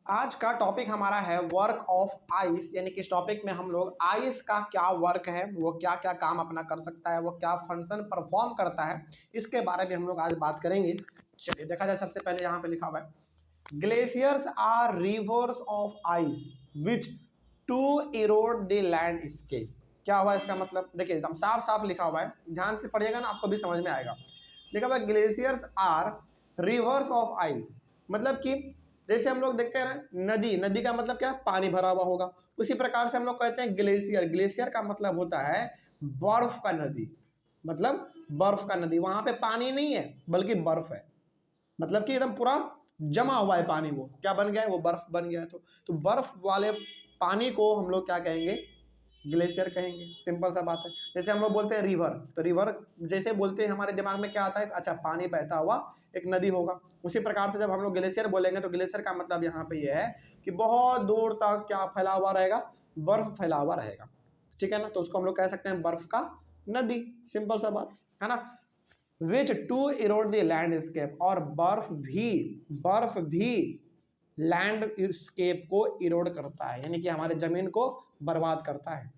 आज का टॉपिक हमारा है वर्क ऑफ आइस, यानी कि इस टॉपिक में हम लोग आइस का क्या वर्क है, वो क्या क्या काम अपना कर सकता है, वो क्या फंक्शन परफॉर्म करता है, इसके बारे में हम लोग आज बात करेंगे। चलिए देखा जाए, सबसे पहले यहाँ पे लिखा हुआ है glaciers are rivers of ice which to erode the landscape. क्या हुआ इसका मतलब, देखिए एकदम साफ साफ लिखा हुआ है, ध्यान से पढ़िएगा ना, आपको भी समझ में आएगा। लिखा हुआ है glaciers are rivers of ice, मतलब कि जैसे हम लोग देखते हैं ना नदी, नदी का मतलब क्या, पानी भरा हुआ होगा। उसी प्रकार से हम लोग कहते हैं ग्लेशियर, ग्लेशियर का मतलब होता है बर्फ का नदी, मतलब बर्फ का नदी। वहां पे पानी नहीं है बल्कि बर्फ है, मतलब कि एकदम पूरा जमा हुआ है पानी, वो क्या बन गया है, वो बर्फ बन गया है। तो बर्फ वाले पानी को हम लोग क्या कहेंगे, ग्लेशियर कहेंगे। सिंपल सा बात है। जैसे हम लोग बोलते हैं रिवर, तो रिवर जैसे बोलते हैं हमारे दिमाग में क्या आता है, अच्छा पानी बहता हुआ एक नदी होगा। उसी प्रकार से जब हम लोग ग्लेशियर बोलेंगे तो ग्लेशियर का मतलब यहाँ पे ये है कि बहुत दूर तक क्या फैला हुआ रहेगा, बर्फ फैला हुआ रहेगा, ठीक है ना। तो उसको हम लोग कह सकते हैं बर्फ का नदी, सिंपल सा बात है ना। विच टू इरोड द लैंडस्केप, और बर्फ भी लैंडस्केप को इरोड करता है, यानी कि हमारे जमीन को बर्बाद करता है।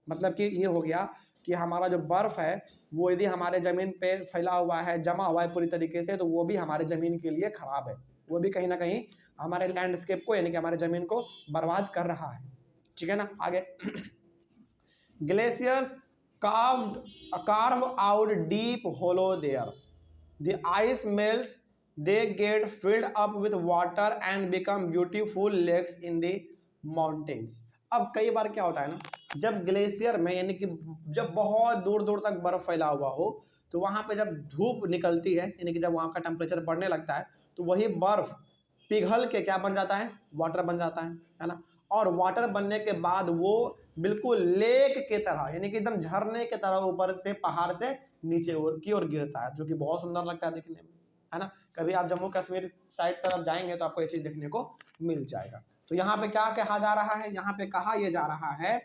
मतलब कि ये हो गया कि हमारा जो बर्फ है वो यदि हमारे ज़मीन पे फैला हुआ है, जमा हुआ है पूरी तरीके से, तो वो भी हमारे ज़मीन के लिए खराब है। वो भी कहीं ना कहीं हमारे लैंडस्केप को, यानी कि हमारे ज़मीन को बर्बाद कर रहा है, ठीक है ना। आगे glaciers carve out deep hollow there. The ice melts, they get filled up with water and become beautiful lakes in the mountains. अब कई बार क्या होता है ना, जब ग्लेशियर में, यानी कि जब बहुत दूर दूर तक बर्फ फैला हुआ हो, तो वहाँ पे जब धूप निकलती है, यानी कि जब वहाँ का टेम्परेचर बढ़ने लगता है, तो वही बर्फ पिघल के क्या बन जाता है, वाटर बन जाता है ना। और वाटर बनने के बाद वो बिल्कुल लेक के तरह, यानी कि एकदम झरने के तरह ऊपर से पहाड़ से नीचे की ओर गिरता है, जो कि बहुत सुंदर लगता है देखने में, है ना। कभी आप जम्मू कश्मीर साइड तरफ जाएंगे तो आपको ये चीज़ देखने को मिल जाएगा। तो यहाँ पे क्या कहा जा रहा है, यहाँ पे कहा यह जा रहा है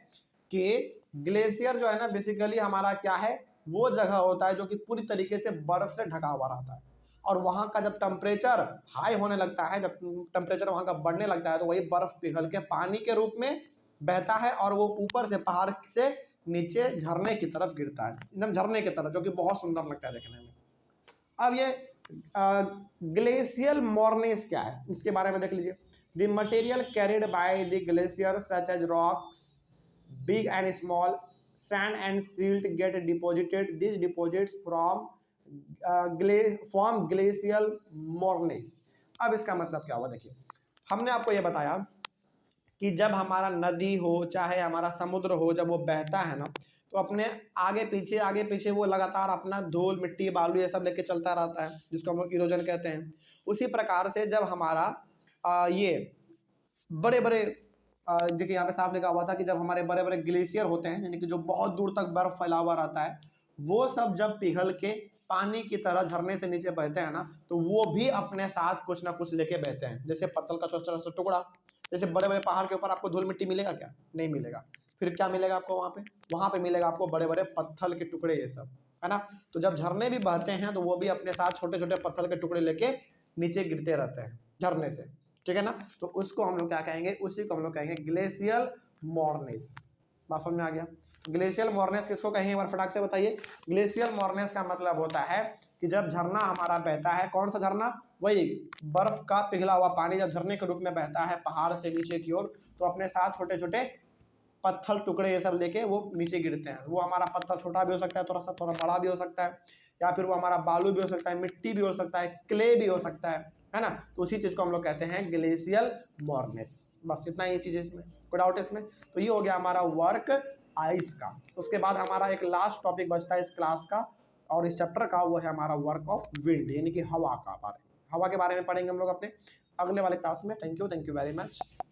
कि ग्लेशियर जो है ना, बेसिकली हमारा क्या है, वो जगह होता है जो कि पूरी तरीके से बर्फ से ढका हुआ रहता है। और वहाँ का जब टेम्परेचर हाई होने लगता है, जब टेम्परेचर वहाँ का बढ़ने लगता है, तो वही बर्फ पिघल के पानी के रूप में बहता है और वो ऊपर से पहाड़ से नीचे झरने की तरफ गिरता है, एकदम झरने की तरफ, जो कि बहुत सुंदर लगता है देखने में। अब ये ग्लेशियल मॉर्निस क्या है, इसके बारे में देख लीजिए। The material carried by the glacier such as rocks big and small, sand and silt get deposited, this deposits from form glacial moraines. अब इसका मतलब क्या हुआ, देखिए हमने आपको ये बताया कि जब हमारा नदी हो चाहे हमारा समुद्र हो, जब वो बहता है ना, तो अपने आगे पीछे वो लगातार अपना धूल मिट्टी बालू ये सब लेके चलता रहता है, जिसको हम लोग इरोजन कहते हैं। उसी प्रकार से जब हमारा ये बड़े बड़े देखिए यहाँ पे साफ लिखा हुआ था कि जब हमारे बड़े बड़े ग्लेशियर होते हैं, यानी कि जो बहुत दूर तक बर्फ फैला हुआ रहता है, वो सब जब पिघल के पानी की तरह झरने से नीचे बहते हैं ना, तो वो भी अपने साथ कुछ ना कुछ लेके बहते हैं। जैसे पत्तल का छोटा छोटा टुकड़ा, जैसे बड़े बड़े पहाड़ के ऊपर आपको धूल मिट्टी मिलेगा क्या, नहीं मिलेगा। फिर क्या मिलेगा आपको वहाँ पे मिलेगा आपको बड़े बड़े पत्थर के टुकड़े, ये सब है ना। तो जब झरने भी बहते हैं तो वो भी अपने साथ छोटे छोटे पत्थर के टुकड़े लेके नीचे गिरते रहते हैं झरने से, ठीक है ना। तो उसको हम लोग क्या कहेंगे, उसी को हम लोग कहेंगे ग्लेशियल मॉर्निस। बात समझ में आ गया। ग्लेशियल मॉर्निस किसको कहेंगे, एक बार फटाक से बताइए। ग्लेशियल मॉर्निस का मतलब होता है कि जब झरना हमारा बहता है, कौन सा झरना, वही बर्फ का पिघला हुआ पानी जब झरने के रूप में बहता है पहाड़ से नीचे की ओर, तो अपने साथ छोटे छोटे पत्थर टुकड़े ये सब लेके वो नीचे गिरते हैं। वो हमारा पत्थर छोटा भी हो सकता है, थोड़ा बड़ा भी हो सकता है, या फिर वो हमारा बालू भी हो सकता है, मिट्टी भी हो सकता है, क्ले भी हो सकता है ना। तो उसी चीज़ को हम लोग कहते हैं ग्लेशियल मॉर्निस। बस इतना ही चीज़ है इसमें, कोई डाउट इसमें। तो ये हो गया हमारा वर्क आइस का। उसके बाद हमारा एक लास्ट टॉपिक बचता है इस क्लास का और इस चैप्टर का, वो है हमारा वर्क ऑफ विंड, यानी कि हवा का बारे में। हवा के बारे में पढ़ेंगे हम लोग अपने अगले वाले क्लास में। Thank you very much.